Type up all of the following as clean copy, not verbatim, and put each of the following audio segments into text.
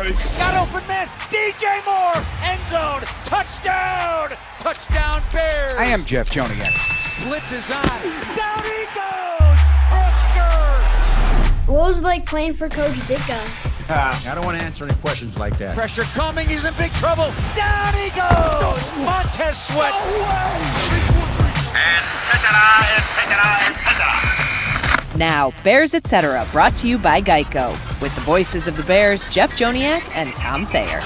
ready? Got open man. DJ Moore. End zone. Touchdown. Touchdown Bears. I am Jeff Joniak. Blitz is on. Down he goes. Oscar. What was it like playing for Coach Ditka? I don't want to answer any questions like that. Pressure coming. He's in big trouble. Down he goes. Montez Sweat. And etc. Now, Bears Etc. brought to you by Geico, with the voices of the Bears, Jeff Joniak and Tom Thayer.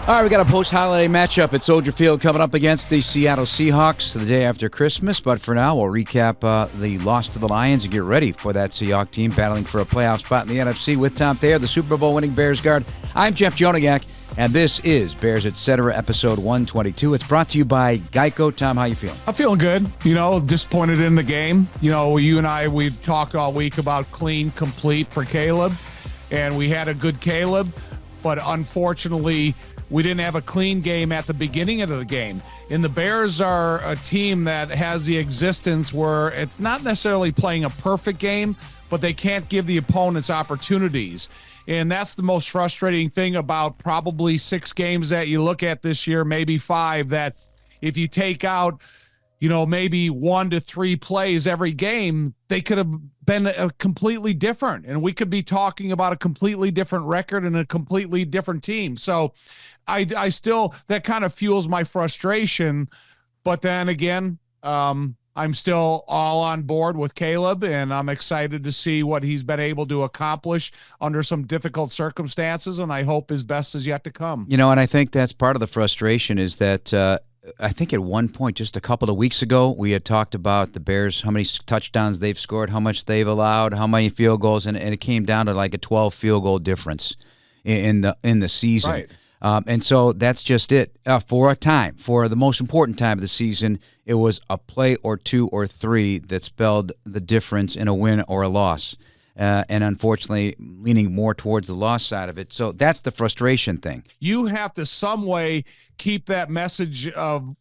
All right, we got a post-holiday matchup at Soldier Field coming up against the Seattle Seahawks the day after Christmas. But for now, we'll recap the loss to the Lions and get ready for that Seahawks team battling for a playoff spot in the NFC with Tom Thayer, the Super Bowl winning Bears guard. I'm Jeff Joniak, and this is Bears Etc. episode 122. It's brought to you by Geico. Tom, how you feeling? I'm feeling good. Disappointed in the game. You and I, we talked all week about clean, complete for Caleb, and we had a good Caleb, but unfortunately, we didn't have a clean game at the beginning of the game. And the Bears are a team that has the existence where it's not necessarily playing a perfect game, but they can't give the opponents opportunities. And that's the most frustrating thing about probably 6 games that you look at this year, maybe 5, that if you take out, maybe 1 to 3 plays every game, they could have been a completely different. And we could be talking about a completely different record and a completely different team. So I still, that kind of fuels my frustration. But then again, I'm still all on board with Caleb, and I'm excited to see what he's been able to accomplish under some difficult circumstances, and I hope his best is yet to come. And I think that's part of the frustration is that I think at one point just a couple of weeks ago, we had talked about the Bears, how many touchdowns they've scored, how much they've allowed, how many field goals, and it came down to like a 12 field goal difference in the season. Right. And so that's just it. For the most important time of the season, it was a play or 2 or 3 that spelled the difference in a win or a loss. And unfortunately, leaning more towards the loss side of it. So that's the frustration thing. You have to some way keep that message of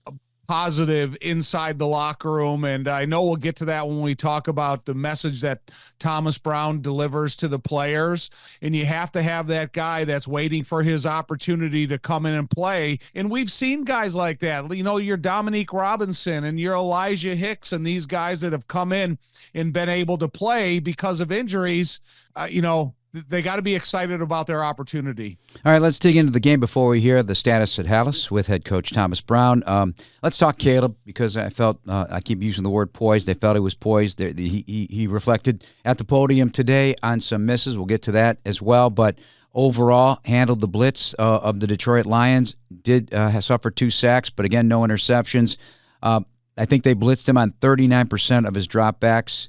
positive inside the locker room. And I know we'll get to that when we talk about the message that Thomas Brown delivers to the players. And you have to have that guy that's waiting for his opportunity to come in and play. And we've seen guys like that. Your Dominique Robinson and your Elijah Hicks and these guys that have come in and been able to play because of injuries, they got to be excited about their opportunity. All right, let's dig into the game before we hear the status at Hallis with head coach Thomas Brown. Let's talk Caleb because I felt I keep using the word poised. I felt he was poised. He reflected at the podium today on some misses. We'll get to that as well. But overall, handled the blitz of the Detroit Lions. Did suffer 2 sacks, but again, no interceptions. I think they blitzed him on 39% of his dropbacks.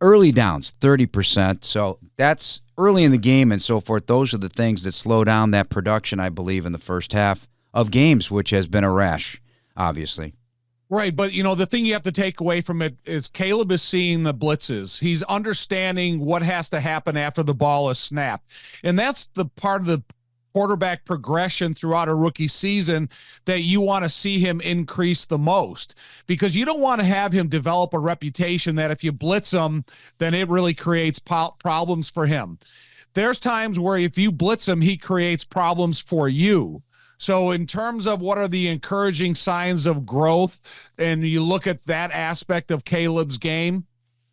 Early downs, 30%. So that's early in the game and so forth. Those are the things that slow down that production, I believe, in the first half of games, which has been a rash, obviously. Right, but the thing you have to take away from it is Caleb is seeing the blitzes. He's understanding what has to happen after the ball is snapped. And that's the part of the quarterback progression throughout a rookie season that you want to see him increase the most, because you don't want to have him develop a reputation that if you blitz him, then it really creates problems for him. There's times where if you blitz him, he creates problems for you. So in terms of what are the encouraging signs of growth, and you look at that aspect of Caleb's game,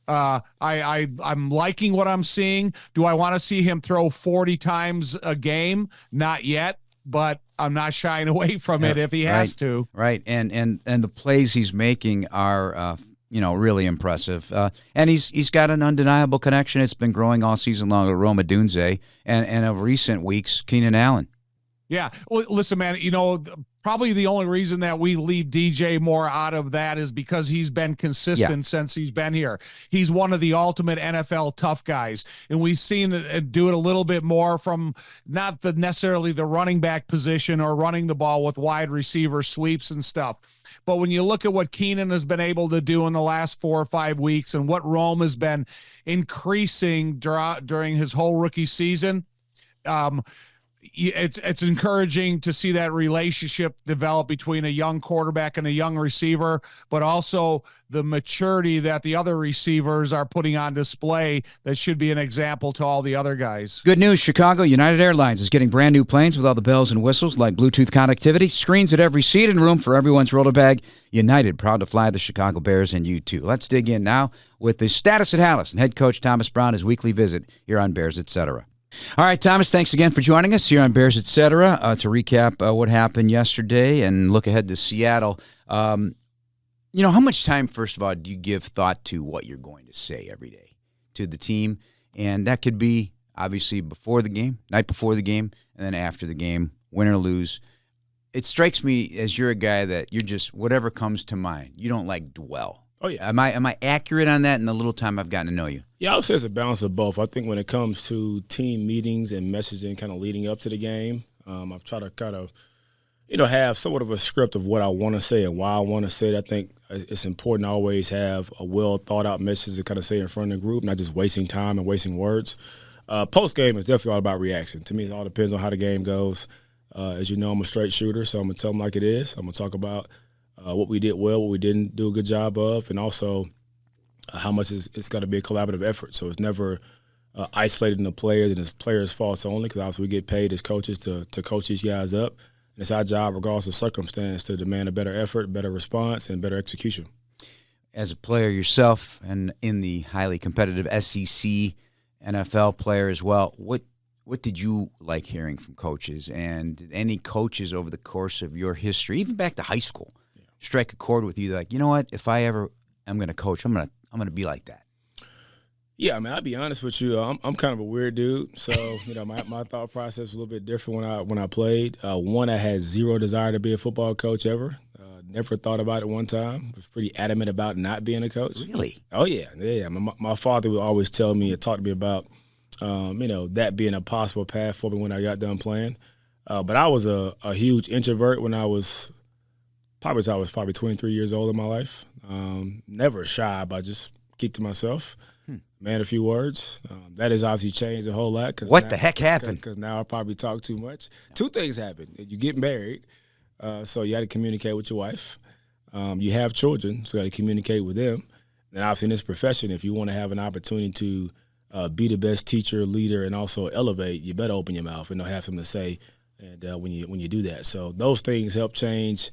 I'm liking what I'm seeing. Do I want to see him throw 40 times a game? Not yet, but I'm not shying away from it if he has to. Right, and the plays he's making are really impressive. And he's got an undeniable connection. It's been growing all season long with Rome Odunze, and of recent weeks, Keenan Allen. Yeah. Well, listen, man, probably the only reason that we leave DJ Moore out of that is because he's been consistent since he's been here. He's one of the ultimate NFL tough guys, and we've seen it do it a little bit more from not necessarily the running back position or running the ball with wide receiver sweeps and stuff. But when you look at what Keenan has been able to do in the last 4 or 5 weeks and what Rome has been increasing during his whole rookie season, it's encouraging to see that relationship develop between a young quarterback and a young receiver, but also the maturity that the other receivers are putting on display that should be an example to all the other guys. Good news, Chicago. United Airlines is getting brand new planes with all the bells and whistles like Bluetooth connectivity, screens at every seat, and room for everyone's roller bag. United, proud to fly the Chicago Bears, and you too. Let's dig in now with the status at Hallis and head coach Thomas Brown, his weekly visit here on Bears Etc. All right, Thomas, thanks again for joining us here on Bears Etc. To recap what happened yesterday and look ahead to Seattle. How much time, first of all, do you give thought to what you're going to say every day to the team? And that could be, obviously, before the game, night before the game, and then after the game, win or lose. It strikes me as you're a guy that you're just whatever comes to mind. You don't dwell. Oh, yeah. Am I accurate on that in the little time I've gotten to know you? Yeah, I would say it's a balance of both. I think when it comes to team meetings and messaging kind of leading up to the game, I've tried to kind of, have somewhat of a script of what I want to say and why I want to say it. I think it's important to always have a well-thought-out message to kind of say in front of the group, not just wasting time and wasting words. Post-game is definitely all about reaction. To me, it all depends on how the game goes. As you know, I'm a straight shooter, so I'm going to tell them like it is. I'm going to talk about what we did well, what we didn't do a good job of, and also how much it's got to be a collaborative effort. So it's never isolated in the players and it's players' faults only, because obviously we get paid as coaches to coach these guys up. And it's our job, regardless of circumstance, to demand a better effort, better response, and better execution. As a player yourself and in the highly competitive SEC NFL player as well, what did you like hearing from coaches? And did any coaches over the course of your history, even back to high school, strike a chord with you like, you know what, if I ever am going to coach, I'm going to be like that? Yeah, I mean, I'll be honest with you. I'm kind of a weird dude, so my thought process was a little bit different when I played. One, I had zero desire to be a football coach ever. Never thought about it one time. Was pretty adamant about not being a coach. Really? Oh yeah. My father would always tell me and talk to me about, that being a possible path for me when I got done playing. But I was a huge introvert when I was probably 23 years old in my life. Never shy, but I just keep to myself. Man, a few words. That has obviously changed a whole lot. What the heck happened? Because now I probably talk too much. Two things happen. You get married, so you got to communicate with your wife. You have children, so you got to communicate with them. And obviously in this profession, if you want to have an opportunity to be the best teacher, leader, and also elevate, you better open your mouth and have something to say. And when you do that, so those things help change,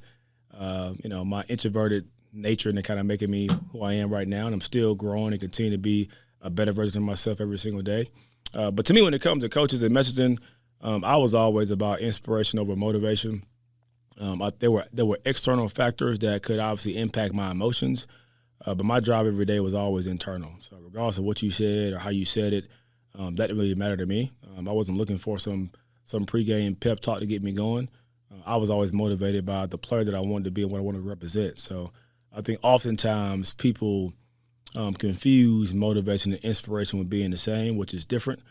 my introverted nature and kind of making me who I am right now. And I'm still growing and continue to be a better version of myself every single day. But to me, when it comes to coaches and messaging, I was always about inspiration over motivation. There were external factors that could obviously impact my emotions, but my job every day was always internal. So regardless of what you said or how you said it, that didn't really matter to me. I wasn't looking for some pregame pep talk to get me going. I was always motivated by the player that I wanted to be and what I wanted to represent. So I think oftentimes people confuse motivation and inspiration with being the same, which is different,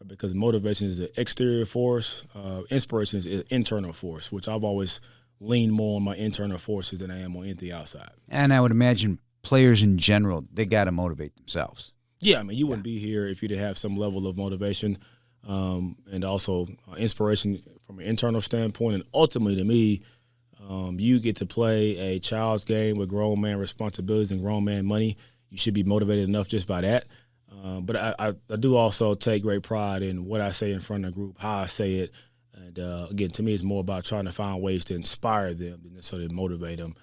because motivation is an exterior force. Inspiration is an internal force, which I've always leaned more on my internal forces than I am on anything outside. And I would imagine players in general, they got to motivate themselves. Yeah, I mean, you wouldn't be here if you didn't have some level of motivation and also inspiration from an internal standpoint. And ultimately, to me, you get to play a child's game with grown man responsibilities and grown man money. You should be motivated enough just by that. But I do also take great pride in what I say in front of the group, how I say it. And, again, to me, it's more about trying to find ways to inspire them than necessarily motivate them,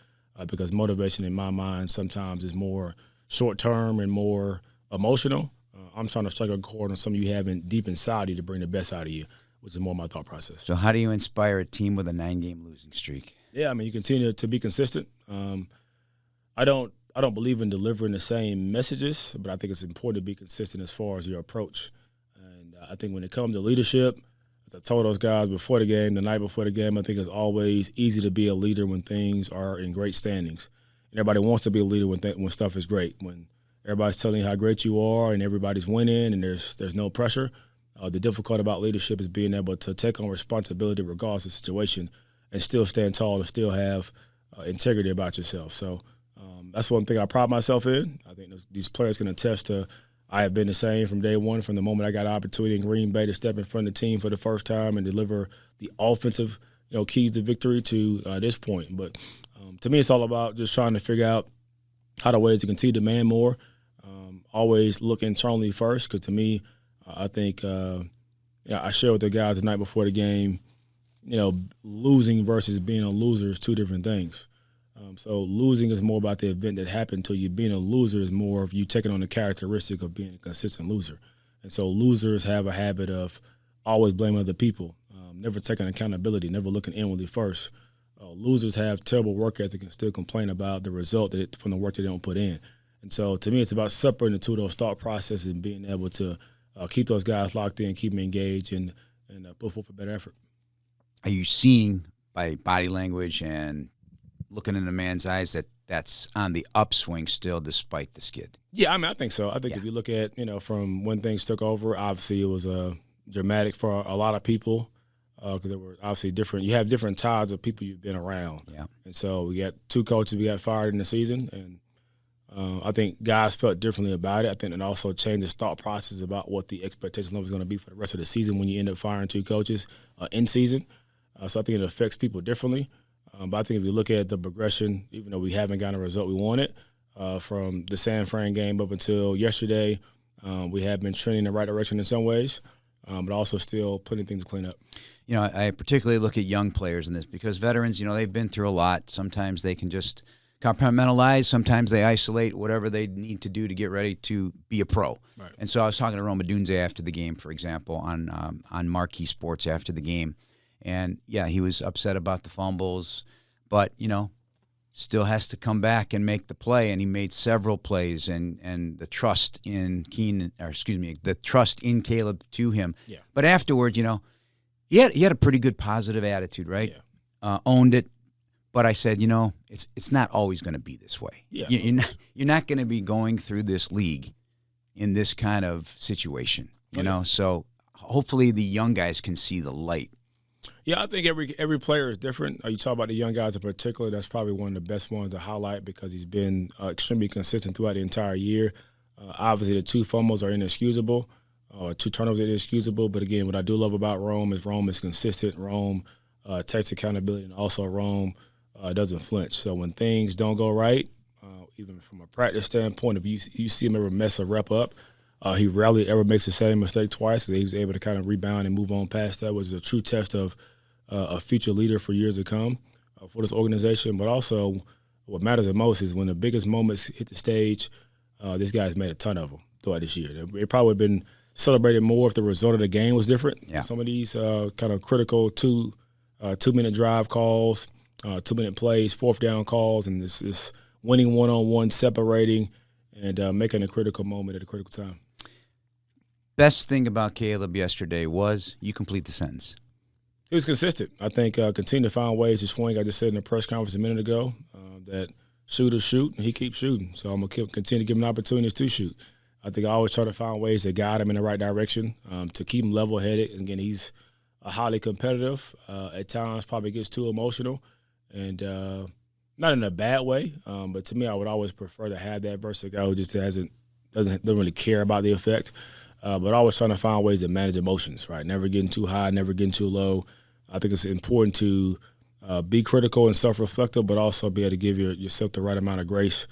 because motivation in my mind sometimes is more short-term and more emotional. I'm trying to strike a chord on something you have deep inside you to bring the best out of you, which is more my thought process. So how do you inspire a team with a 9-game losing streak? Yeah, I mean, you continue to be consistent. I don't believe in delivering the same messages, but I think it's important to be consistent as far as your approach. And I think when it comes to leadership, as I told those guys before the game, the night before the game, I think it's always easy to be a leader when things are in great standings. And everybody wants to be a leader when stuff is great, when everybody's telling you how great you are and everybody's winning and there's no pressure. The difficult about leadership is being able to take on responsibility regardless of the situation and still stand tall and still have integrity about yourself. So that's one thing I pride myself in. I think these players can attest to I have been the same from day one, from the moment I got an opportunity in Green Bay to step in front of the team for the first time and deliver the offensive keys to victory to this point. But to me, it's all about just trying to figure out how the ways to continue to demand more. Always look internally first, because to me, I think I shared with the guys the night before the game, losing versus being a loser is two different things. So losing is more about the event that happened to you. Being a loser is more of you taking on the characteristic of being a consistent loser. And so losers have a habit of always blaming other people, never taking accountability, never looking inwardly first. Losers have terrible work ethic and still complain about the result from the work they don't put in. And so to me, it's about separating the two of those thought processes and being able to keep those guys locked in, keep them engaged, and put forth a better effort. Are you seeing by body language and looking in a man's eyes that's on the upswing still despite the skid? Yeah, I think so. I think if you look at, from when things took over, obviously it was dramatic for a lot of people because there were obviously different – you have different tides of people you've been around. Yeah. And so we got 2 coaches we got fired in the season, and I think guys felt differently about it. I think it also changed the thought process about what the expectation level is going to be for the rest of the season when you end up firing 2 coaches in season. So I think it affects people differently. But I think if you look at the progression, even though we haven't gotten a result we wanted, from the San Fran game up until yesterday, we have been trending in the right direction in some ways, but also still plenty of things to clean up. I particularly look at young players in this because veterans, they've been through a lot. Sometimes they can just compartmentalize. Sometimes they isolate whatever they need to do to get ready to be a pro. Right. And so I was talking to Roma Dunze after the game, for example, on Marquee Sports after the game. And, yeah, he was upset about the fumbles, but, still has to come back and make the play. And he made several plays, and the trust in the trust in Caleb to him. Yeah. But afterwards, he had a pretty good positive attitude, right? Yeah. Owned it. But I said, it's not always going to be this way. Yeah. You're not going to be going through this league in this kind of situation, you know. So hopefully the young guys can see the light. Yeah, I think every player is different. You talk about the young guys in particular. That's probably one of the best ones to highlight because he's been extremely consistent throughout the entire year. Obviously, the 2 fumbles are inexcusable. 2 turnovers are inexcusable. But, again, what I do love about Rome is consistent. Rome takes accountability, and also Rome doesn't flinch. So when things don't go right, even from a practice standpoint, if you see him ever mess a rep up, he rarely ever makes the same mistake twice. So he was able to kind of rebound and move on past that, which is a true test of a future leader for years to come for this organization. But also what matters the most is when the biggest moments hit the stage, this guy's made a ton of them throughout this year. It probably would have been celebrated more if the result of the game was different. Yeah. Some of these kind of critical 2-minute drive calls, 2-minute plays, 4th down calls, and this winning one-on-one, separating, and making a critical moment at a critical time. Best thing about Caleb yesterday was you complete the sentence. He was consistent. I think continue to find ways to swing. I just said in the press conference a minute ago that shooters shoot, and he keeps shooting. So I'm going to continue to give him opportunities to shoot. I think I always try to find ways to guide him in the right direction, to keep him level-headed. And again, he's highly competitive. At times probably gets too emotional, and not in a bad way. But to me, I would always prefer to have that versus a guy who just doesn't really care about the effect. But always trying to find ways to manage emotions, right? Never getting too high, never getting too low. I think it's important to be critical and self-reflective, but also be able to give yourself the right amount of grace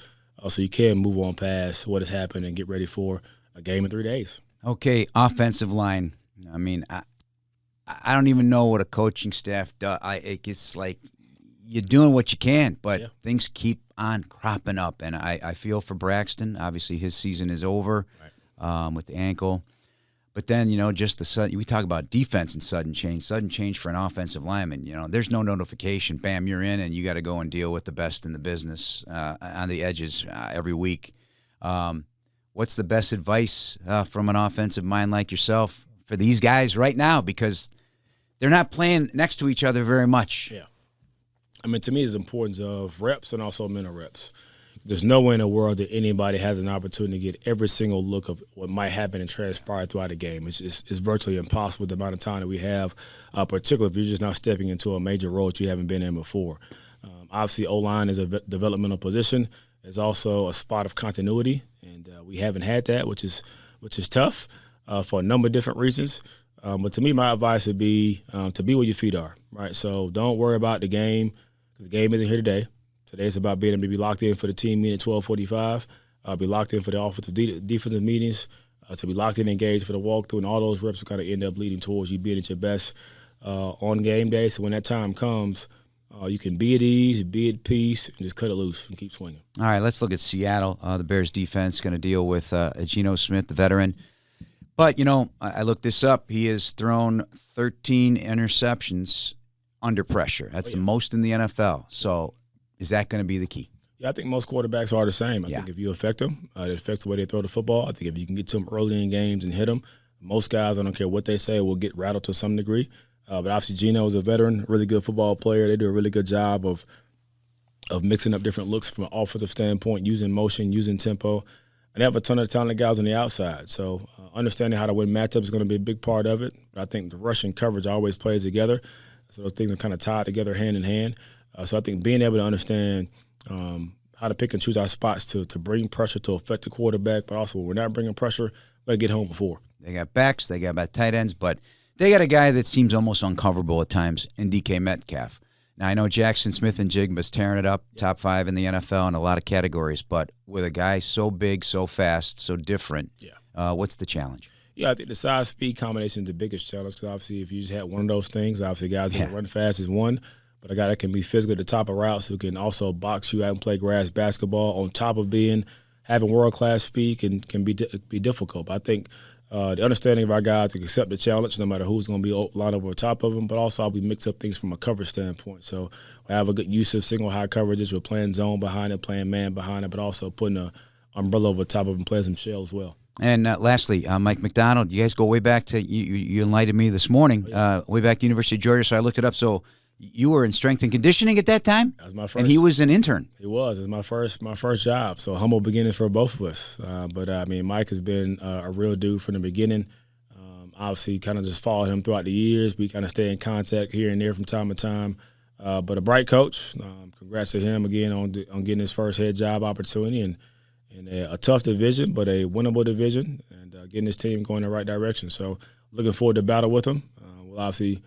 so you can move on past what has happened and get ready for a game in 3 days. Okay, offensive line. I mean, I don't even know what a coaching staff does. It's like you're doing what you can, but things keep on cropping up. And I feel for Braxton. Obviously, his season is over. Right. With the ankle. But then, just the sudden, we talk about defense and sudden change for an offensive lineman. There's no notification. Bam, you're in, and you got to go and deal with the best in the business on the edges every week. What's the best advice from an offensive mind like yourself for these guys right now? Because they're not playing next to each other very much. Yeah. I mean, to me, it's the importance of reps and also mental reps. There's no way in the world that anybody has an opportunity to get every single look of what might happen and transpire throughout a game. It's virtually impossible the amount of time that we have, particularly if you're just now stepping into a major role that you haven't been in before. Obviously, O-line is a developmental position. It's also a spot of continuity, and we haven't had that, which is which is tough for a number of different reasons. But to me, my advice would be to be where your feet are, right? So don't worry about the game because the game isn't here today. Today it's about being able to be locked in for the team meeting at 12:45, be locked in for the offensive defensive meetings, to be locked in and engaged for the walkthrough, and all those reps will kind of end up leading towards you being at your best on game day. So when that time comes, you can be at ease, be at peace, and just cut it loose and keep swinging. All right, let's look at Seattle. The Bears defense going to deal with Geno Smith, the veteran. But, I looked this up. He has thrown 13 interceptions under pressure. That's the most in the NFL. So is that going to be the key? Yeah, I think most quarterbacks are the same. I think if you affect them, it affects the way they throw the football. I think if you can get to them early in games and hit them, most guys, I don't care what they say, will get rattled to some degree. But obviously Geno is a veteran, really good football player. They do a really good job of mixing up different looks from an offensive standpoint, using motion, using tempo. And they have a ton of talented guys on the outside. So understanding how to win matchups is going to be a big part of it. But I think the rush and coverage always plays together. So those things are kind of tied together hand in hand. So I think being able to understand how to pick and choose our spots to bring pressure to affect the quarterback, but also when we're not bringing pressure, got to get home before. They got backs, they got tight ends, but they got a guy that seems almost uncoverable at times in DK Metcalf. Now, I know Jackson Smith-Njigba's tearing it up, top 5 in the NFL in a lot of categories, but with a guy so big, so fast, so different, what's the challenge? Yeah, I think the size speed combination is the biggest challenge because obviously if you just had one of those things, obviously guys that can run fast is one, but a guy that can be physical at the top of routes who can also box you out and play grass basketball on top of having world-class speed can be difficult. But I think the understanding of our guys to accept the challenge no matter who's going to be lined over top of them, but also we mix up things from a coverage standpoint. So we have a good use of single high coverages. We're playing zone behind it, playing man behind it, but also putting an umbrella over top of them, playing some shell as well. And lastly, Mike McDonald, you guys go way back to, you enlightened me this morning, way back to University of Georgia, so I looked it up. So you were in strength and conditioning at that time? That was my first. And he was an intern. He was. It was my first job. So humble beginnings for both of us. But Mike has been a real dude from the beginning. Obviously, kind of just followed him throughout the years. We kind of stay in contact here and there from time to time. But a bright coach. Congrats to him again on getting his first head job opportunity and a tough division, but a winnable division, and getting his team going in the right direction. So looking forward to battle with him. We'll obviously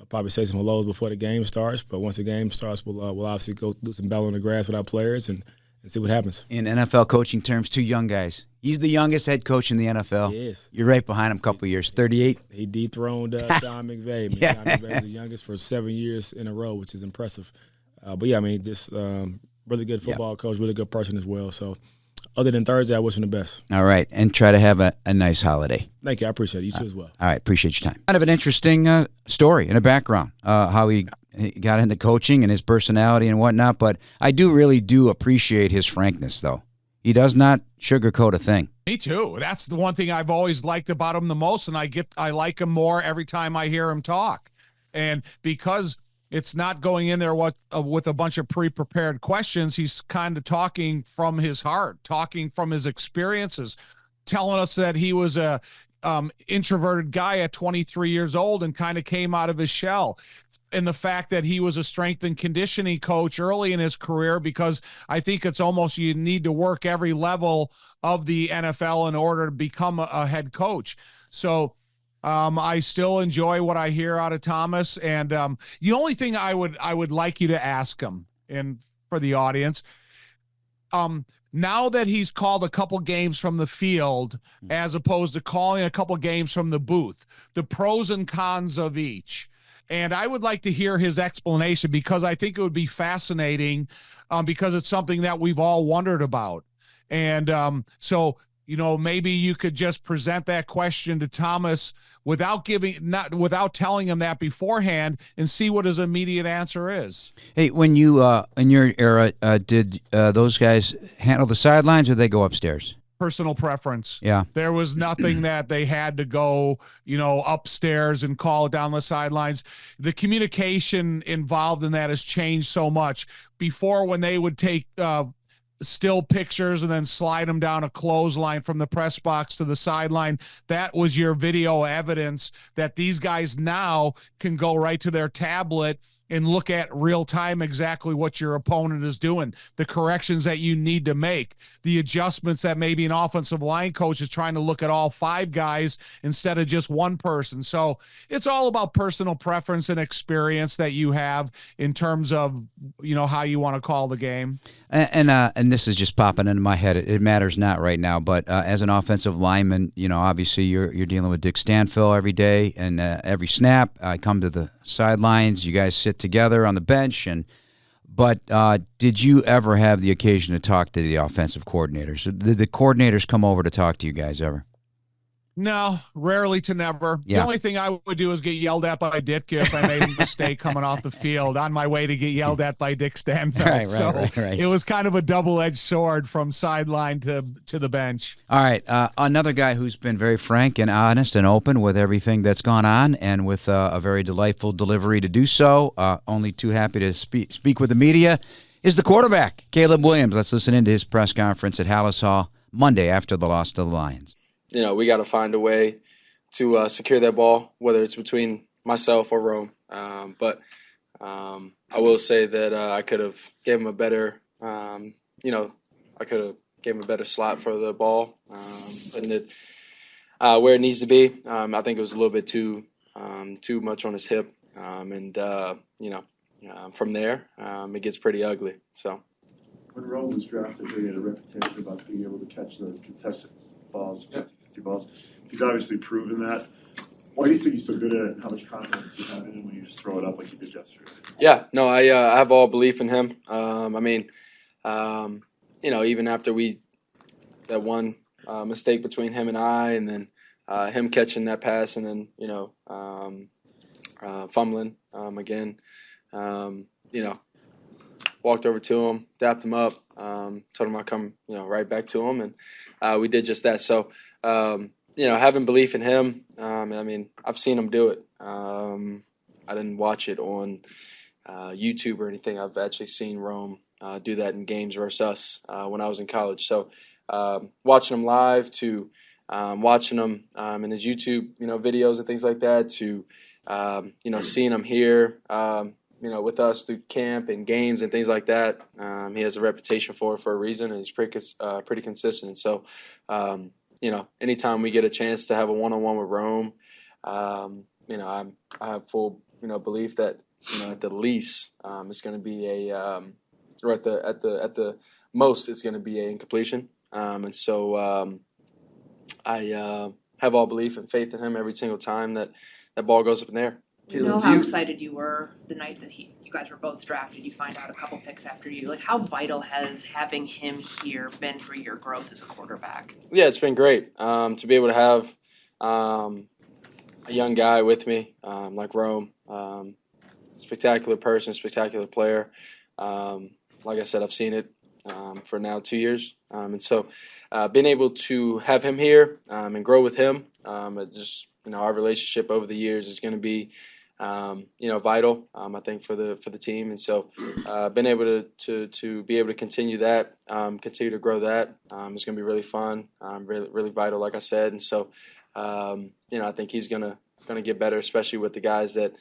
probably say some hellos before the game starts, but once the game starts, we'll obviously go do some battle on the grass with our players and see what happens. In NFL coaching terms, 2 young guys. He's the youngest head coach in the NFL. He is. You're right behind him a couple of years, 38. He dethroned Don McVay. Don McVay was the youngest for 7 years in a row, which is impressive. Just really good football coach, really good person as well. So other than Thursday, I wish him the best. All right, and try to have a nice holiday. Thank you. I appreciate it. You too as well. All right, appreciate your time. Kind of an interesting story and a background, how he got into coaching and his personality and whatnot, but I really do appreciate his frankness, though. He does not sugarcoat a thing. Me too. That's the one thing I've always liked about him the most, and I like him more every time I hear him talk. And because it's not going in there with a bunch of pre-prepared questions, he's kind of talking from his heart, talking from his experiences, telling us that he was a introverted guy at 23 years old and kind of came out of his shell. And the fact that he was a strength and conditioning coach early in his career, because I think it's almost you need to work every level of the NFL in order to become a head coach. So I still enjoy what I hear out of Thomas. And the only thing I would like you to ask him, and for the audience, now that he's called a couple games from the field as opposed to calling a couple games from the booth, the pros and cons of each. And I would like to hear his explanation, because I think it would be fascinating, because it's something that we've all wondered about. And so, maybe you could just present that question to Thomas without telling him that beforehand, and see what his immediate answer is. Hey, when you in your era, did those guys handle the sidelines, or they go upstairs? Personal preference. Yeah. There was nothing that they had to go, upstairs and call it down the sidelines. The communication involved in that has changed so much. Before, when they would take still pictures and then slide them down a clothesline from the press box to the sideline, that was your video evidence that these guys now can go right to their tablet and look at real time exactly what your opponent is doing, the corrections that you need to make, the adjustments that maybe an offensive line coach is trying to look at all 5 guys instead of just one person. So it's all about personal preference and experience that you have in terms of, how you want to call the game. And this is just popping into my head. It matters not right now, but as an offensive lineman, obviously you're dealing with Dick Stanfill every day and every snap. I come to the sidelines. You guys sit together on the bench, but did you ever have the occasion to talk to the offensive coordinators? Did the coordinators come over to talk to you guys ever? No, rarely to never. Yeah. The only thing I would do is get yelled at by Ditka if I made a mistake coming off the field on my way to get yelled at by Dick Stanfill. Right. It was kind of a double-edged sword from sideline to the bench. All right, another guy who's been very frank and honest and open with everything that's gone on, and with a very delightful delivery to do so. Only too happy to speak with the media is the quarterback, Caleb Williams. Let's listen into his press conference at Hallis Hall Monday after the loss to the Lions. We got to find a way to secure that ball, whether it's between myself or Rome. But I will say that I could have gave him a better, I could have gave him a better slot for the ball, putting it where it needs to be. I think it was a little bit too much on his hip, from there it gets pretty ugly. So when Rome was drafted, he had a reputation about being able to catch the contested balls, 50-50 balls. He's obviously proven that. Why do you think he's so good at it, and how much confidence do you have in him when you just throw it up like you did yesterday? Yeah, no, I have all belief in him. Even after that one mistake between him and I, and then him catching that pass, and then, fumbling again, walked over to him, dapped him up, told him I'd come, right back to him, and we did just that. So, having belief in him, I've seen him do it. I didn't watch it on YouTube or anything. I've actually seen Rome do that in games versus us when I was in college. So, watching him live to watching him in his YouTube, videos and things like that to, seeing him here, with us through camp and games and things like that. He has a reputation for a reason, and he's pretty consistent. So, anytime we get a chance to have a one-on-one with Rome, I have full, belief that, at the least, it's going to be or at the most, it's going to be an incompletion. And so I have all belief and faith in him every single time that ball goes up in there. You know how excited you were the night that you guys were both drafted. You find out a couple picks after you. Like, how vital has having him here been for your growth as a quarterback? Yeah, it's been great to be able to have a young guy with me like Rome. Spectacular person, spectacular player. Like I said, I've seen it for now 2 years. And so being able to have him here and grow with him, our relationship over the years is going to be vital, I think, for the team. And so being able to be able to continue that, continue to grow that, is going to be really fun, really vital, like I said. And so, I think he's going to get better, especially with the guys that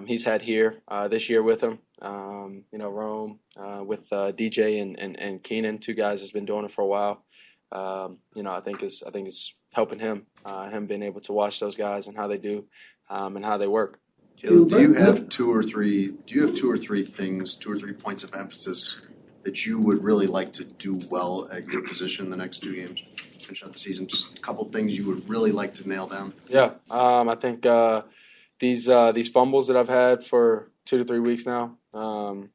he's had here this year with him. Rome with DJ and Keenan, 2 guys that's been doing it for a while. I think it's helping him being able to watch those guys and how they do and how they work. Caleb, do you have two or three things, 2 or 3 points of emphasis that you would really like to do well at your position in the next 2 games? Finish out the season, just a couple things you would really like to nail down. Yeah, I think these fumbles that I've had for 2 to 3 weeks now, I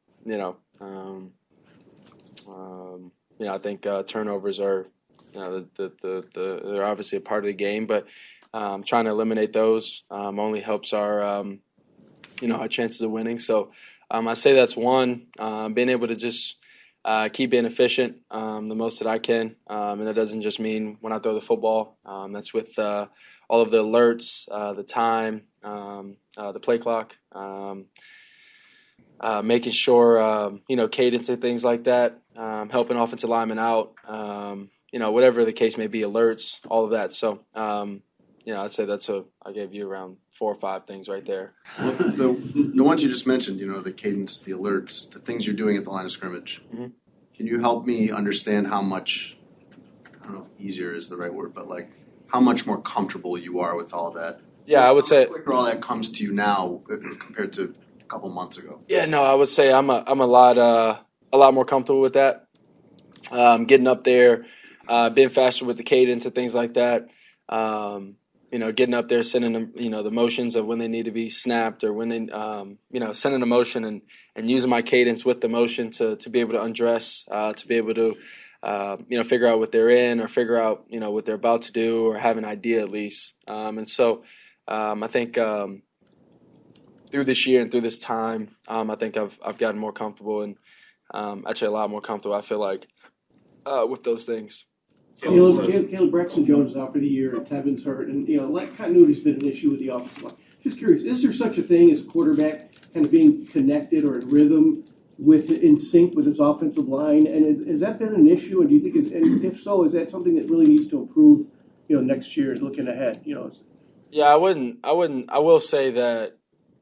think turnovers are, they're obviously a part of the game, but trying to eliminate those only helps our chances of winning. So I say that's one. Being able to just keep being efficient the most that I can, and that doesn't just mean when I throw the football. That's with all of the alerts, the time, the play clock, making sure cadence and things like that, helping offensive linemen out, whatever the case may be, alerts, all of that. So I'd say I gave you around 4 or 5 things right there. Well, the ones you just mentioned, the cadence, the alerts, the things you're doing at the line of scrimmage. Mm-hmm. Can you help me understand how much, I don't know if easier is the right word, but like how much more comfortable you are with all that? Yeah, I would say all that comes to you now compared to a couple months ago. Yeah, no, I would say I'm a lot more comfortable with that. Getting up there, being faster with the cadence and things like that. Getting up there, sending them, the motions of when they need to be snapped or when they, sending a motion and using my cadence with the motion to be able to undress, to be able to, figure out what they're in or figure out, what they're about to do or have an idea at least. And so I think through this year and through this time, I think I've gotten more comfortable and actually a lot more comfortable, I feel like, with those things. Caleb Braxton Jones is out for the year, and Tevin's hurt, and continuity's been an issue with the offensive line. Just curious, is there such a thing as a quarterback kind of being connected or in rhythm in sync with his offensive line? And has that been an issue? And do you think, and if so, is that something that really needs to improve? Next year, looking ahead. Yeah, I will say that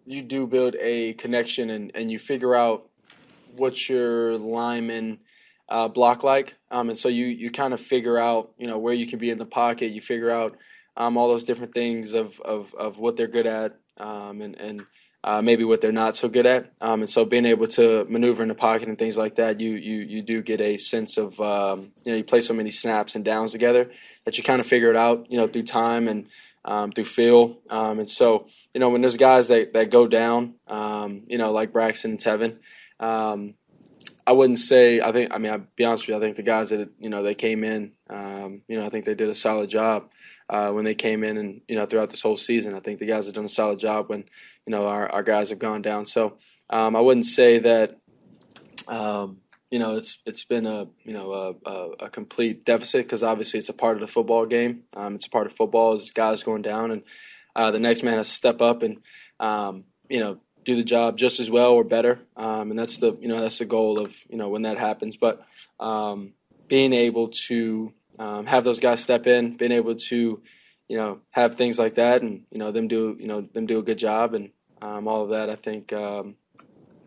you do build a connection and you figure out what your linemen block like, and so you kind of figure out where you can be in the pocket. You figure out all those different things of what they're good at and maybe what they're not so good at, and so being able to maneuver in the pocket and things like that, you do get a sense of you play so many snaps and downs together that you kind of figure it out through time and through feel, and so when there's guys that go down, like Braxton and Tevin. I wouldn't say. I'll be honest with you. I think the guys that they came in, I think they did a solid job when they came in, and throughout this whole season, I think the guys have done a solid job when our guys have gone down. So I wouldn't say that it's been a complete deficit, because obviously it's a part of the football game. It's a part of football as guys going down, and the next man has to step up and do the job just as well or better, and that's the goal of when that happens. But being able to have those guys step in, being able to have things like that, and them do a good job, and all of that. I think, to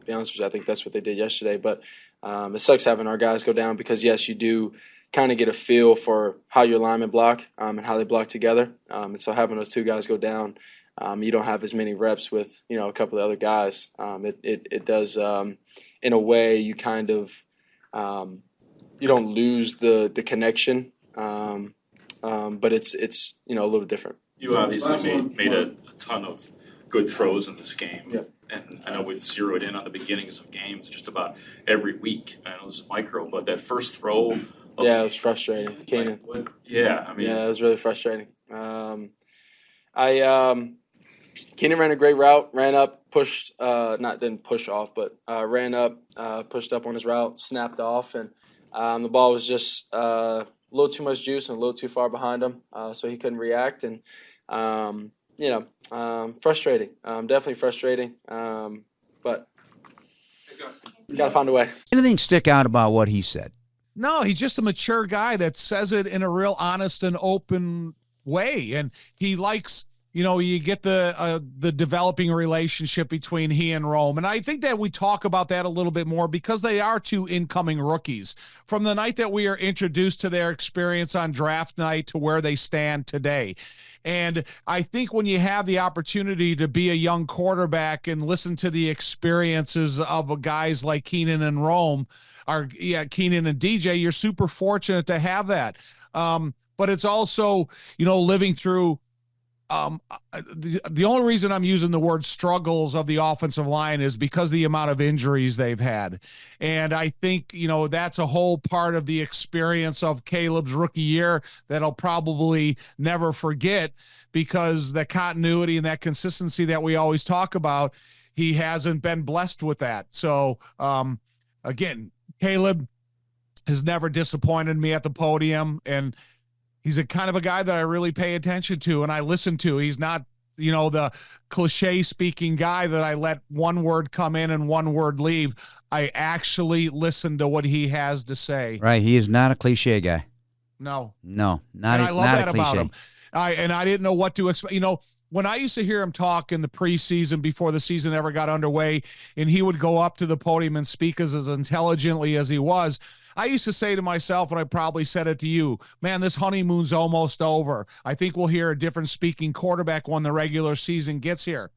be honest with you, I think that's what they did yesterday. But it sucks having our guys go down, because yes, you do kind of get a feel for how your linemen block and how they block together, and so having those 2 guys go down. You don't have as many reps with a couple of other guys. It does in a way you kind of you don't lose the connection, but it's a little different. You obviously made a ton of good throws in this game. Yep. And I know we've zeroed in on the beginnings of games just about every week. I know this is micro, but that first throw. Yeah, it was frustrating. Keenan. Yeah, it was really frustrating. Keenan ran a great route, ran up, pushed, didn't push off, but ran up, pushed up on his route, snapped off, and the ball was just a little too much juice and a little too far behind him, so he couldn't react, and frustrating, definitely frustrating, but got to find a way. Anything stick out about what he said? No, he's just a mature guy that says it in a real honest and open way, and he likes. You get the developing relationship between he and Rome. And I think that we talk about that a little bit more because they are 2 incoming rookies. From the night that we are introduced to their experience on draft night to where they stand today. And I think when you have the opportunity to be a young quarterback and listen to the experiences of guys like Keenan and Rome, Keenan and DJ, you're super fortunate to have that. But it's also, living through the only reason I'm using the word struggles of the offensive line is because of the amount of injuries they've had. And I think, that's a whole part of the experience of Caleb's rookie year that I'll probably never forget, because the continuity and that consistency that we always talk about, he hasn't been blessed with that. So, again, Caleb has never disappointed me at the podium, and he's a kind of a guy that I really pay attention to and I listen to. He's not, the cliche speaking guy that I let one word come in and one word leave. I actually listen to what he has to say. Right. He is not a cliche guy. No. Not and I love not that a cliche. about him. I didn't know what to expect. When I used to hear him talk in the preseason before the season ever got underway, and he would go up to the podium and speak as intelligently as he was, I used to say to myself, and I probably said it to you, man, this honeymoon's almost over. I think we'll hear a different speaking quarterback when the regular season gets here.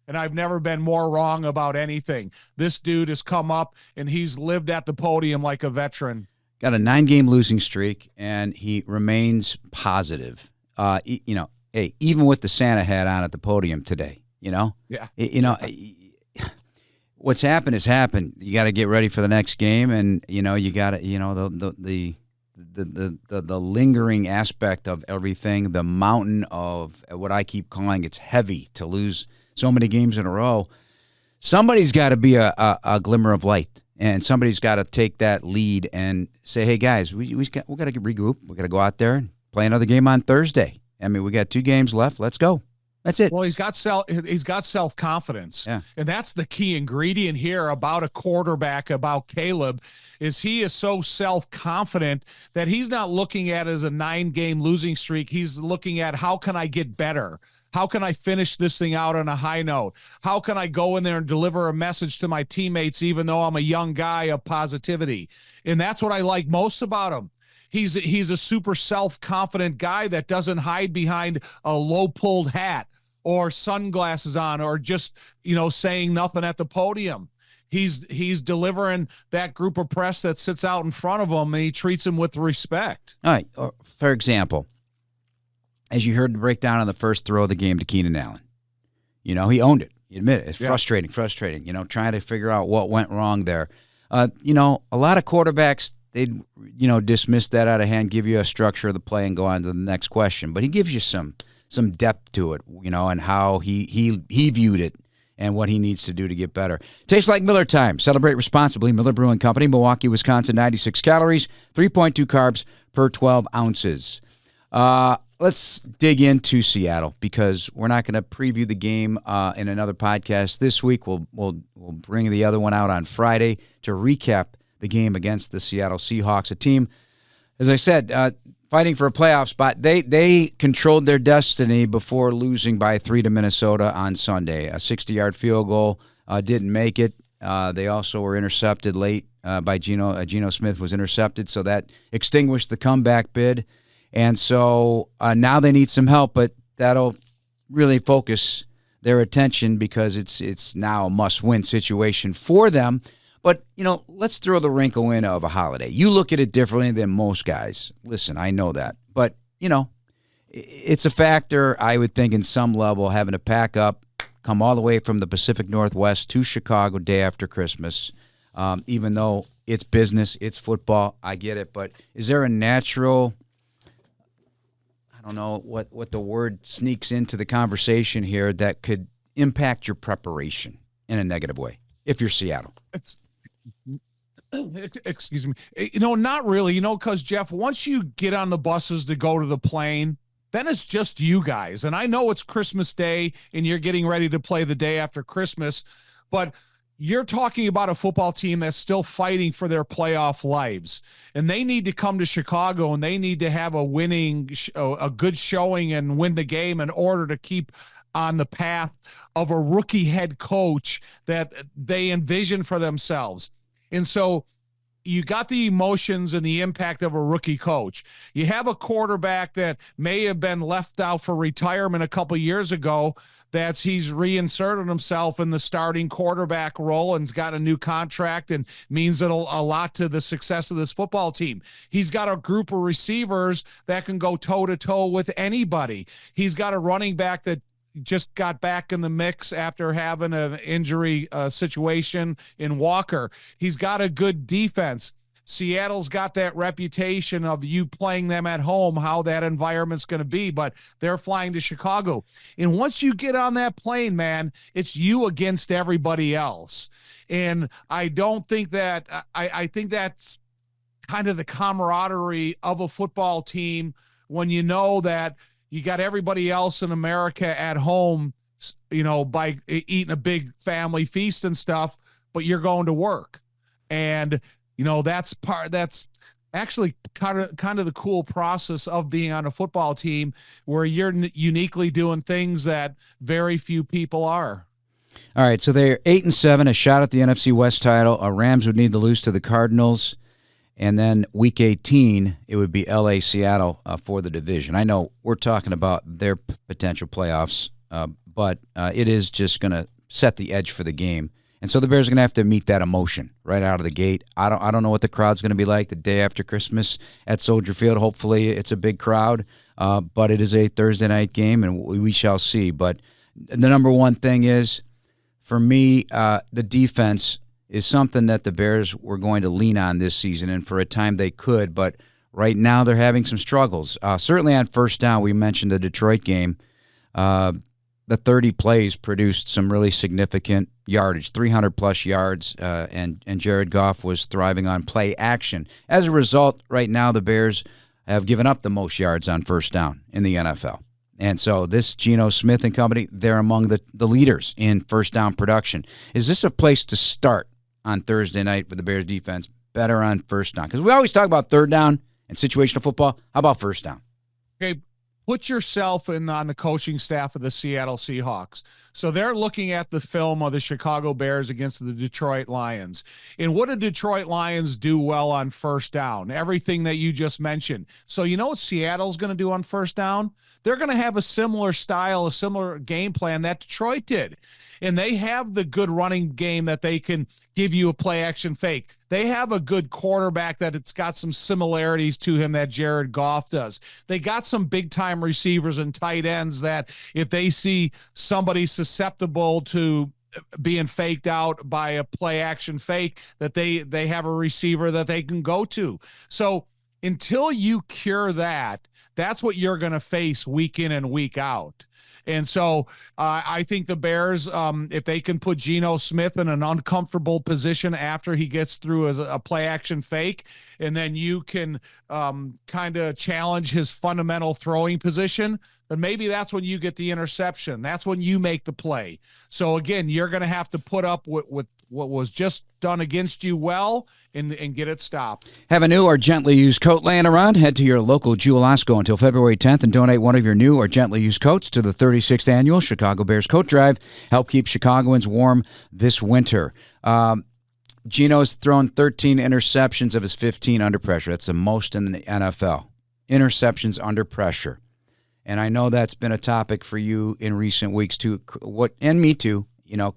And I've never been more wrong about anything. This dude has come up, and he's lived at the podium like a veteran. Got a 9-game losing streak, and he remains positive. Hey, even with the Santa hat on at the podium today, Yeah. What's happened has happened. You got to get ready for the next game, and you got to, the lingering aspect of everything, the mountain of what I keep calling it's heavy to lose so many games in a row. Somebody's got to be a glimmer of light, and somebody's got to take that lead and say, "Hey guys, we got to regroup. We got to go out there and play another game on Thursday. I mean, we got 2 games left. Let's go." That's it. Well, he's got self-confidence. Yeah. And that's the key ingredient here about a quarterback, about Caleb, is he is so self-confident that he's not looking at it as a 9-game losing streak. He's looking at, how can I get better? How can I finish this thing out on a high note? How can I go in there and deliver a message to my teammates, even though I'm a young guy, of positivity? And that's what I like most about him. He's a super self-confident guy that doesn't hide behind a low-pulled hat or sunglasses on or just, saying nothing at the podium. He's delivering that group of press that sits out in front of him, and he treats them with respect. All right. For example, as you heard the breakdown on the first throw of the game to Keenan Allen, he owned it. He admitted it. It's frustrating, trying to figure out what went wrong there. A lot of quarterbacks, they'd, dismiss that out of hand, give you a structure of the play and go on to the next question. But he gives you some depth to it, and how he viewed it and what he needs to do to get better. Tastes like Miller time. Celebrate responsibly. Miller Brewing Company, Milwaukee, Wisconsin, 96 calories, 3.2 carbs per 12 ounces. Let's dig into Seattle, because we're not going to preview the game in another podcast this week. We'll bring the other one out on Friday to recap the game against the Seattle Seahawks, a team, as I said, fighting for a playoff spot. They controlled their destiny before losing by 3 to Minnesota on Sunday. A 60-yard field goal didn't make it. They also were intercepted late by Geno. Geno Smith was intercepted, so that extinguished the comeback bid. And so now they need some help, but that'll really focus their attention, because it's now a must-win situation for them. But, let's throw the wrinkle in of a holiday. You look at it differently than most guys. Listen, I know that. But, it's a factor, I would think, in some level, having to pack up, come all the way from the Pacific Northwest to Chicago day after Christmas. Even though it's business, it's football, I get it. But is there a natural, I don't know what the word sneaks into the conversation here, that could impact your preparation in a negative way if you're Seattle? Excuse me. Not really, because, Jeff, once you get on the buses to go to the plane, then it's just you guys. And I know it's Christmas Day and you're getting ready to play the day after Christmas, but you're talking about a football team that's still fighting for their playoff lives. And they need to come to Chicago, and they need to have a good showing and win the game in order to keep on the path of a rookie head coach that they envision for themselves. And so you got the emotions and the impact of a rookie coach. You have a quarterback that may have been left out for retirement a couple years ago, he's reinserted himself in the starting quarterback role and's got a new contract and means a lot to the success of this football team. He's got a group of receivers that can go toe-to-toe with anybody. He's got a running back that just got back in the mix after having an injury situation in Walker. He's got a good defense. Seattle's got that reputation of you playing them at home, how that environment's going to be, but they're flying to Chicago. And once you get on that plane, man, it's you against everybody else. And I don't think that I think that's kind of the camaraderie of a football team when you know that you got everybody else in America at home, by eating a big family feast and stuff, but you're going to work. And, that's actually kind of the cool process of being on a football team where you're uniquely doing things that very few people are. All right, so they're 8-7, a shot at the NFC West title. Rams would need to lose to the Cardinals, and then Week 18 it would be L.A. Seattle for the division. I know we're talking about their potential playoffs, but it is just going to set the edge for the game. And so the Bears are going to have to meet that emotion right out of the gate. I don't know what the crowd's going to be like the day after Christmas at Soldier Field. Hopefully it's a big crowd, but it is a Thursday night game, and we shall see. But the number one thing is, for me, the defense is something that the Bears were going to lean on this season, and for a time they could. But right now they're having some struggles. Certainly on first down, we mentioned the Detroit game. The 30 plays produced some really significant yardage, 300-plus yards, and Jared Goff was thriving on play action. As a result, right now the Bears have given up the most yards on first down in the NFL. And so this Geno Smith and company, they're among the leaders in first down production. Is this a place to start on Thursday night for the Bears defense, better on first down? Because we always talk about third down and situational football. How about first down? Okay. Put yourself on the coaching staff of the Seattle Seahawks. So they're looking at the film of the Chicago Bears against the Detroit Lions. And what did Detroit Lions do well on first down? Everything that you just mentioned. So you know what Seattle's going to do on first down? They're going to have a similar style, a similar game plan that Detroit did. And they have the good running game that they can give you a play action fake. They have a good quarterback that it's got some similarities to him that Jared Goff does. They got some big time receivers and tight ends that if they see somebody susceptible to being faked out by a play action fake, that they have a receiver that they can go to. So until you cure that, that's what you're going to face week in and week out. And so I think the Bears, if they can put Geno Smith in an uncomfortable position after he gets through as a play action fake, and then you can kind of challenge his fundamental throwing position, then maybe that's when you get the interception. That's when you make the play. So again, you're going to have to put up with what was just done against you well and get it stopped. Have a new or gently used coat laying around? Head to your local Jewel Osco until February 10th and donate one of your new or gently used coats to the 36th Annual Chicago Bears Coat Drive. Help keep Chicagoans warm this winter. Geno's thrown 13 interceptions of his 15 under pressure. That's the most in the NFL. Interceptions under pressure. And I know that's been a topic for you in recent weeks too. And me too.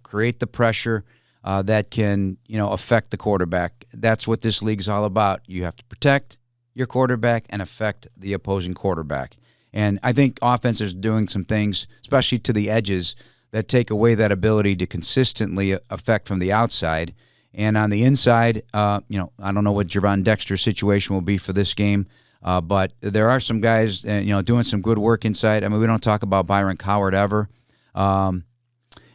Create the pressure that can, affect the quarterback. That's what this league's all about. You have to protect your quarterback and affect the opposing quarterback. And I think offenses are doing some things, especially to the edges, that take away that ability to consistently affect from the outside. And on the inside, I don't know what Javon Dexter's situation will be for this game, but there are some guys, doing some good work inside. I mean, we don't talk about Byron Coward ever.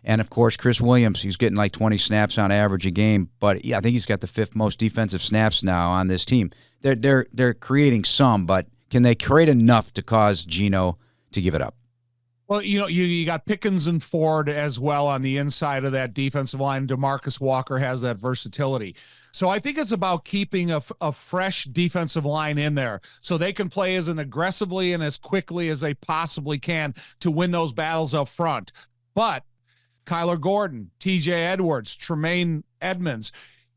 And, of course, Chris Williams, he's getting like 20 snaps on average a game, but I think he's got the fifth most defensive snaps now on this team. They're creating some, but can they create enough to cause Geno to give it up? Well, you got Pickens and Ford as well on the inside of that defensive line. DeMarcus Walker has that versatility. So I think it's about keeping a fresh defensive line in there so they can play as aggressively and as quickly as they possibly can to win those battles up front. But Kyler Gordon, TJ Edwards, Tremaine Edmonds,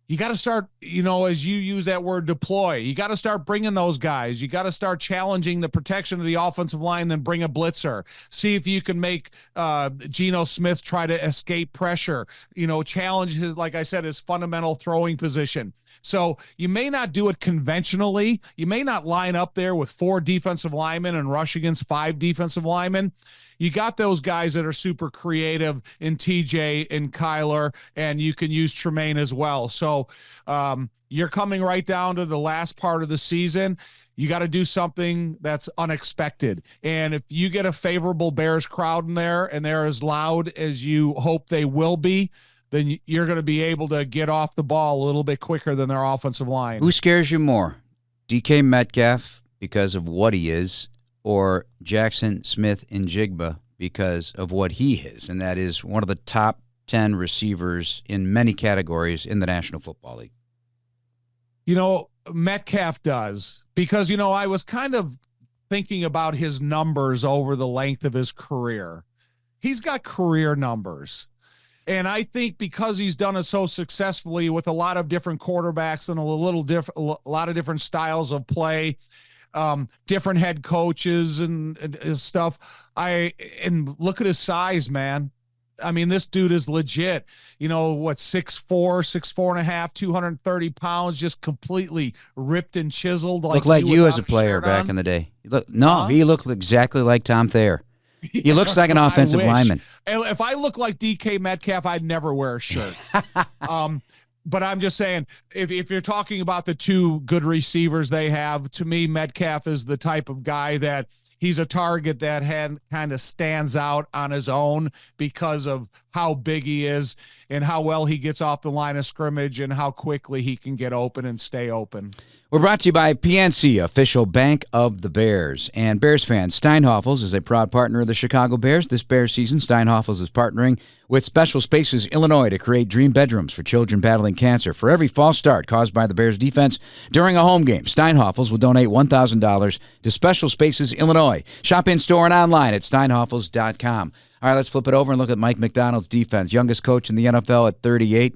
you got to start, as you use that word deploy, you got to start bringing those guys. You got to start challenging the protection of the offensive line, then bring a blitzer. See if you can make Geno Smith try to escape pressure, challenge his, like I said, his fundamental throwing position. So you may not do it conventionally. You may not line up there with 4 defensive linemen and rush against 5 defensive linemen. You got those guys that are super creative in TJ and Kyler, and you can use Tremaine as well. So you're coming right down to the last part of the season. You got to do something that's unexpected. And if you get a favorable Bears crowd in there and they're as loud as you hope they will be, then you're going to be able to get off the ball a little bit quicker than their offensive line. Who scares you more, DK Metcalf because of what he is, or Jackson Smith-Njigba because of what he is, and that is one of the top 10 receivers in many categories in the National Football League? Metcalf does, because, I was kind of thinking about his numbers over the length of his career. He's got career numbers. And I think because he's done it so successfully with a lot of different quarterbacks and a lot of different styles of play, different head coaches and stuff. And look at his size, man. I mean, this dude is legit. 6'4", 6'4.5", 230 pounds, just completely ripped and chiseled. Look like you as a player back in the day. He looked exactly like Tom Thayer. He looks like an offensive lineman. If I look like DK Metcalf, I'd never wear a shirt. But I'm just saying, if you're talking about the two good receivers they have, to me, Metcalf is the type of guy that he's a target that kind of stands out on his own because of how big he is and how well he gets off the line of scrimmage and how quickly he can get open and stay open. We're brought to you by PNC, official bank of the Bears. And Bears fans, Steinhoffels is a proud partner of the Chicago Bears. This Bears season, Steinhoffels is partnering with Special Spaces Illinois to create dream bedrooms for children battling cancer. For every false start caused by the Bears defense during a home game, Steinhoffels will donate $1,000 to Special Spaces Illinois. Shop in-store and online at steinhoffels.com. All right, let's flip it over and look at Mike Macdonald's defense. Youngest coach in the NFL at 38.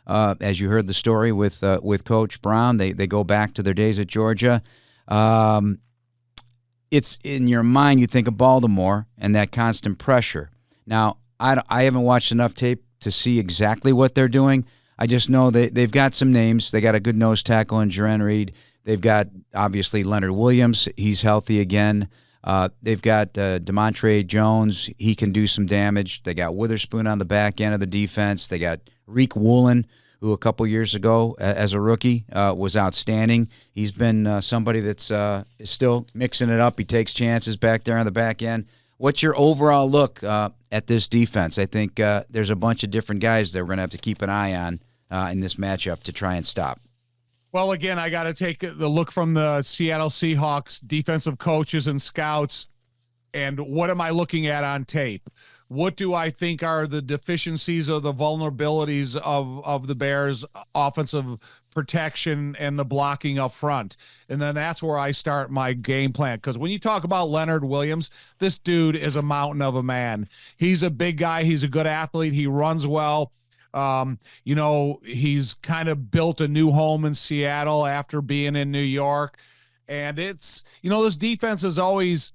As you heard the story with Coach Brown, they go back to their days at Georgia. It's in your mind, you think of Baltimore and that constant pressure. Now, I haven't watched enough tape to see exactly what they're doing. I just know they've got some names. They got a good nose tackle in Jaren Reed. They've got, obviously, Leonard Williams. He's healthy again. They've got DeMontre Jones. He can do some damage. They got Witherspoon on the back end of the defense. They got Reek Woolen, who a couple years ago as a rookie was outstanding. He's been somebody that's is still mixing it up. He takes chances back there on the back end. What's your overall look at this defense? I think there's a bunch of different guys that we're going to have to keep an eye on in this matchup to try and stop. Well, again, I got to take the look from the Seattle Seahawks defensive coaches and scouts. And what am I looking at on tape? What do I think are the deficiencies or the vulnerabilities of the Bears' offensive protection and the blocking up front? And then that's where I start my game plan. Because when you talk about Leonard Williams, this dude is a mountain of a man. He's a big guy. He's a good athlete. He runs well. He's kind of built a new home in Seattle after being in New York. And it's, this defense is always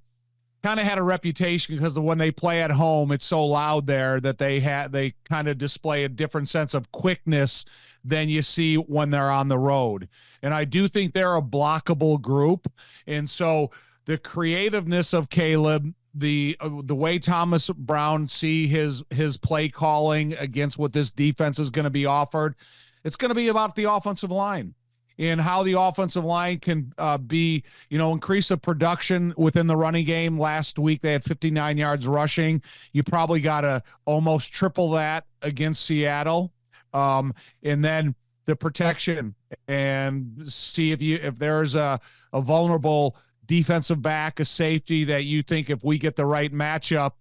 kind of had a reputation because when they play at home, it's so loud there that they kind of display a different sense of quickness than you see when they're on the road. And I do think they're a blockable group. And so the creativeness of Caleb, the way Thomas Brown see his play calling against what this defense is going to be offered, it's going to be about the offensive line. In how the offensive line can increase the production within the running game. Last week they had 59 yards rushing. You probably got to almost triple that against Seattle. And then the protection, and see if there's a vulnerable defensive back, a safety that you think if we get the right matchup,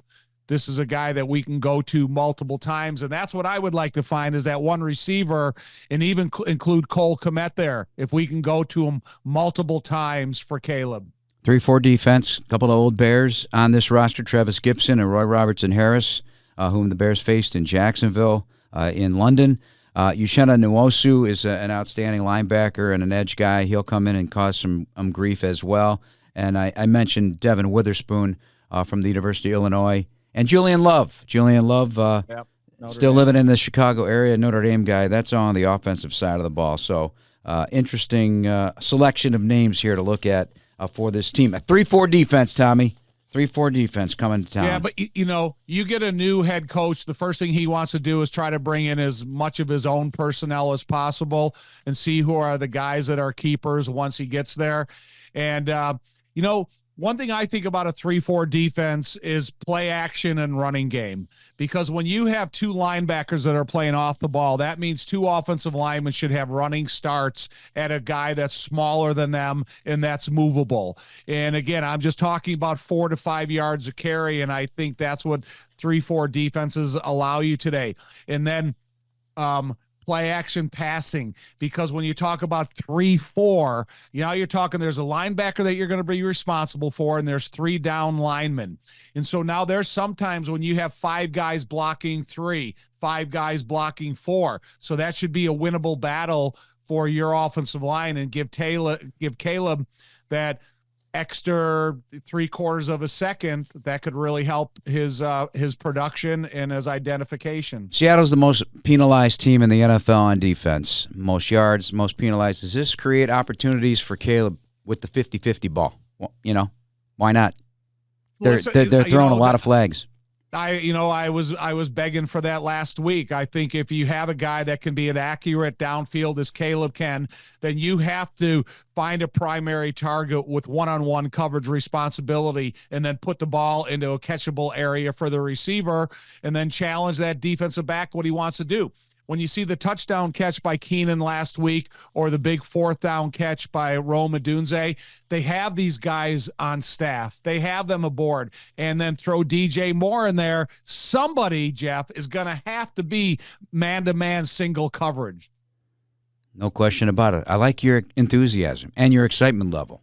this is a guy that we can go to multiple times. And that's what I would like to find, is that one receiver, and even include Cole Kmet there, if we can go to him multiple times for Caleb. 3-4 defense, a couple of old Bears on this roster, Travis Gibson and Roy Robertson-Harris, whom the Bears faced in Jacksonville, in London. Uchenna Nwosu is an outstanding linebacker and an edge guy. He'll come in and cause some grief as well. And I mentioned Devin Witherspoon from the University of Illinois. And Julian Love. Still living in the Chicago area, Notre Dame guy. That's on the offensive side of the ball. So interesting selection of names here to look at for this team. A 3-4 defense, Tommy. 3-4 defense coming to town. Yeah, but, you get a new head coach, the first thing he wants to do is try to bring in as much of his own personnel as possible and see who are the guys that are keepers once he gets there. And, one thing I think about a 3-4 defense is play action and running game, because when you have two linebackers that are playing off the ball, that means two offensive linemen should have running starts at a guy that's smaller than them and that's movable. And again, I'm just talking about 4 to 5 yards of carry, and I think that's what 3-4 defenses allow you today. And then play action passing, because when you talk about 3-4, you're talking there's a linebacker that you're going to be responsible for, and there's 3 down linemen. And so now there's sometimes when you have 5 guys blocking 3, 5 guys blocking 4. So that should be a winnable battle for your offensive line, and give Caleb that extra 3/4 of a second that could really help his production and his identification. Seattle's the most penalized team in the NFL on defense. Most yards, most penalized. Does this create opportunities for Caleb with the 50-50 ball? Well, why not? They're throwing a lot of flags. I was begging for that last week. I think if you have a guy that can be an accurate downfield as Caleb can, then you have to find a primary target with one-on-one coverage responsibility, and then put the ball into a catchable area for the receiver, and then challenge that defensive back what he wants to do. When you see the touchdown catch by Keenan last week, or the big 4th down catch by Rome Odunze, they have these guys on staff. They have them aboard, and then throw DJ Moore in there. Somebody, Jeff, is going to have to be man-to-man single coverage. No question about it. I like your enthusiasm and your excitement level.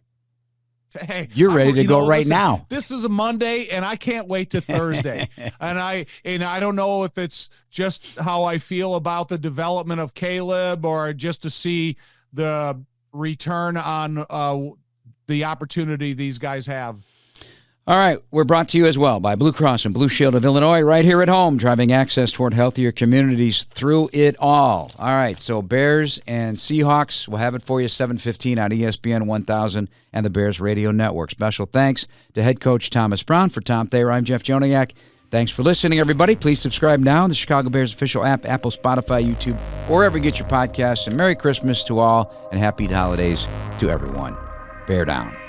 Hey, you're ready to go right now. This is a Monday, and I can't wait to Thursday. and I don't know if it's just how I feel about the development of Caleb, or just to see the return on the opportunity these guys have. All right, we're brought to you as well by Blue Cross and Blue Shield of Illinois, right here at home, driving access toward healthier communities through it all. All right, so Bears and Seahawks, we'll have it for you 7:15 on ESPN 1000 and the Bears Radio Network. Special thanks to head coach Thomas Brown. For Tom Thayer, I'm Jeff Joniak. Thanks for listening, everybody. Please subscribe now in the Chicago Bears official app, Apple, Spotify, YouTube, or wherever you get your podcasts. And Merry Christmas to all, and Happy Holidays to everyone. Bear down.